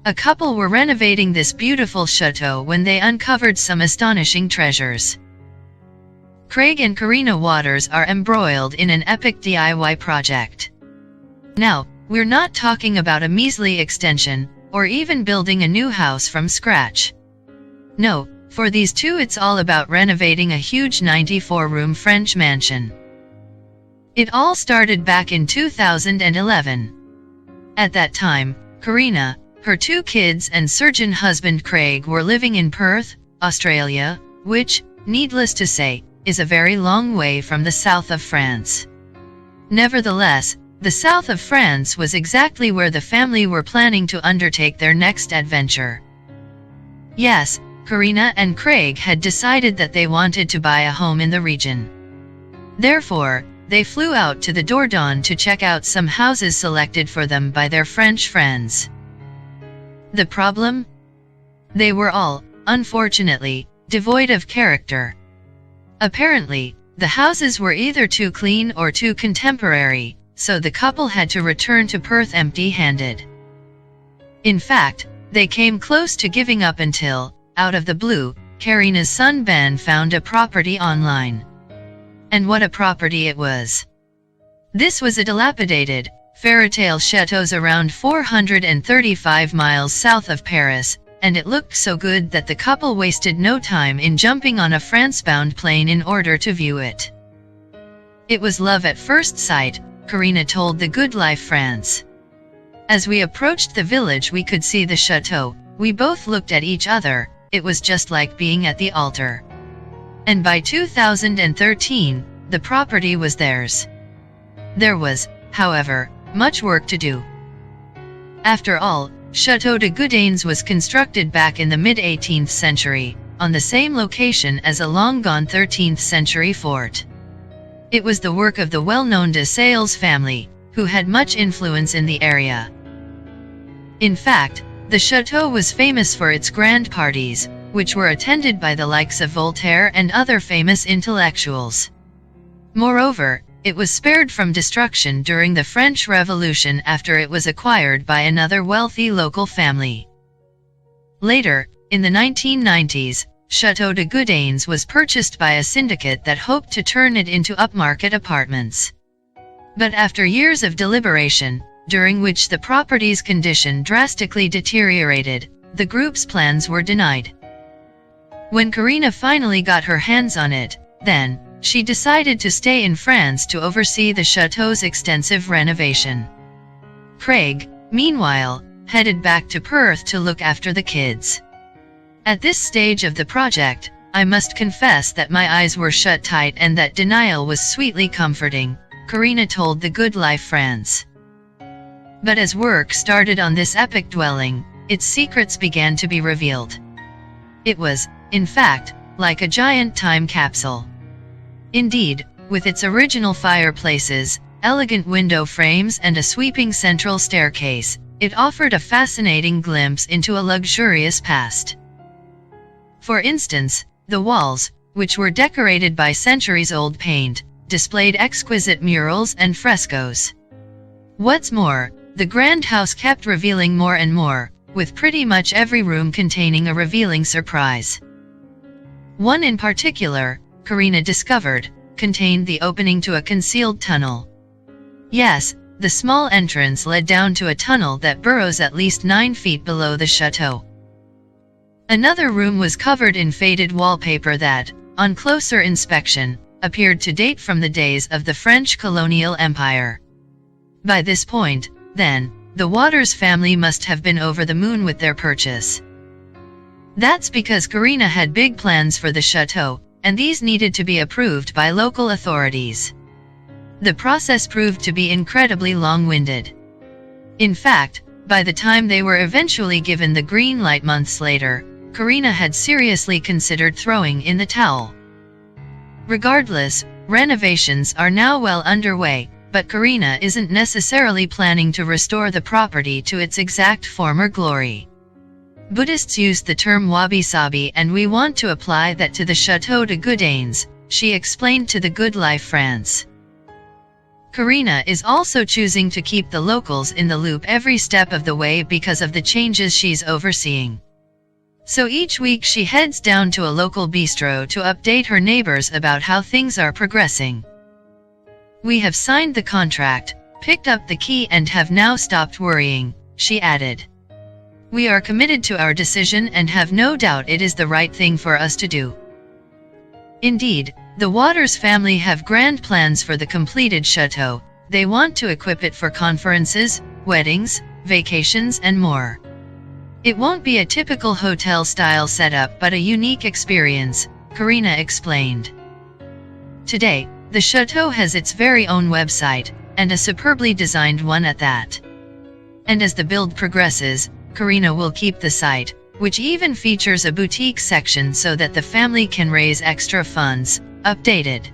A couple were renovating this beautiful chateau when they uncovered some astonishing treasures. Craig and Karina Waters are embroiled in an epic DIY project. Now, we're not talking about a measly extension, or even building a new house from scratch. No, for these two it's all about renovating a huge 94-room French mansion. It all started back in 2011. At that time, Karina, her 2 kids and surgeon husband Craig were living in Perth, Australia, which, needless to say, is a very long way from the south of France. Nevertheless, the south of France was exactly where the family were planning to undertake their next adventure. Yes, Karina and Craig had decided that they wanted to buy a home in the region. Therefore, they flew out to the Dordogne to check out some houses selected for them by their French friends. The problem? They were all, unfortunately, devoid of character. Apparently, the houses were either too clean or too contemporary, so the couple had to return to Perth empty-handed. In fact, they came close to giving up until, out of the blue, Karina's son Ben found a property online. And what a property it was! This was a dilapidated, fairytale chateau around 435 miles south of Paris, and it looked so good that the couple wasted no time in jumping on a France-bound plane in order to view it. It was love at first sight, Karina told The Good Life France. As we approached the village we could see the chateau, we both looked at each other, it was just like being at the altar. And by 2013, the property was theirs. There was, however, much work to do. After all, Chateau de Goudains was constructed back in the mid-18th century, on the same location as a long-gone 13th century fort. It was the work of the well-known de Sales family, who had much influence in the area. In fact, the chateau was famous for its grand parties, which were attended by the likes of Voltaire and other famous intellectuals. Moreover, it was spared from destruction during the French Revolution after it was acquired by another wealthy local family. Later, in the 1990s, Chateau de Goudains was purchased by a syndicate that hoped to turn it into upmarket apartments. But after years of deliberation, during which the property's condition drastically deteriorated, the group's plans were denied. When Karina finally got her hands on it, then, she decided to stay in France to oversee the chateau's extensive renovation. Craig, meanwhile, headed back to Perth to look after the kids. At this stage of the project, I must confess that my eyes were shut tight and that denial was sweetly comforting, Karina told The Good Life France. But as work started on this epic dwelling, its secrets began to be revealed. It was, in fact, like a giant time capsule. Indeed, with its original fireplaces, elegant window frames and a sweeping central staircase, it offered a fascinating glimpse into a luxurious past. For instance, the walls, which were decorated by centuries-old paint, displayed exquisite murals and frescoes. What's more, the grand house kept revealing more and more, with pretty much every room containing a revealing surprise. One in particular, Karina discovered, contained the opening to a concealed tunnel. Yes, the small entrance led down to a tunnel that burrows at least 9 feet below the chateau. Another room was covered in faded wallpaper that, on closer inspection, appeared to date from the days of the French colonial empire. By this point, then, the Waters family must have been over the moon with their purchase. That's because Karina had big plans for the chateau, and these needed to be approved by local authorities. The process proved to be incredibly long-winded. In fact, by the time they were eventually given the green light months later, Karina had seriously considered throwing in the towel. Regardless, renovations are now well underway, but Karina isn't necessarily planning to restore the property to its exact former glory. Buddhists use the term wabi-sabi and we want to apply that to the Chateau de Goudains, she explained to The Good Life France. Karina is also choosing to keep the locals in the loop every step of the way because of the changes she's overseeing. So each week she heads down to a local bistro to update her neighbors about how things are progressing. "We have signed the contract, picked up the key and have now stopped worrying," she added. "We are committed to our decision and have no doubt it is the right thing for us to do." Indeed, the Waters family have grand plans for the completed chateau. They want to equip it for conferences, weddings, vacations and more. "It won't be a typical hotel-style setup but a unique experience," Karina explained. Today, the chateau has its very own website, and a superbly designed one at that. And as the build progresses, Karina will keep the site, which even features a boutique section so that the family can raise extra funds, updated.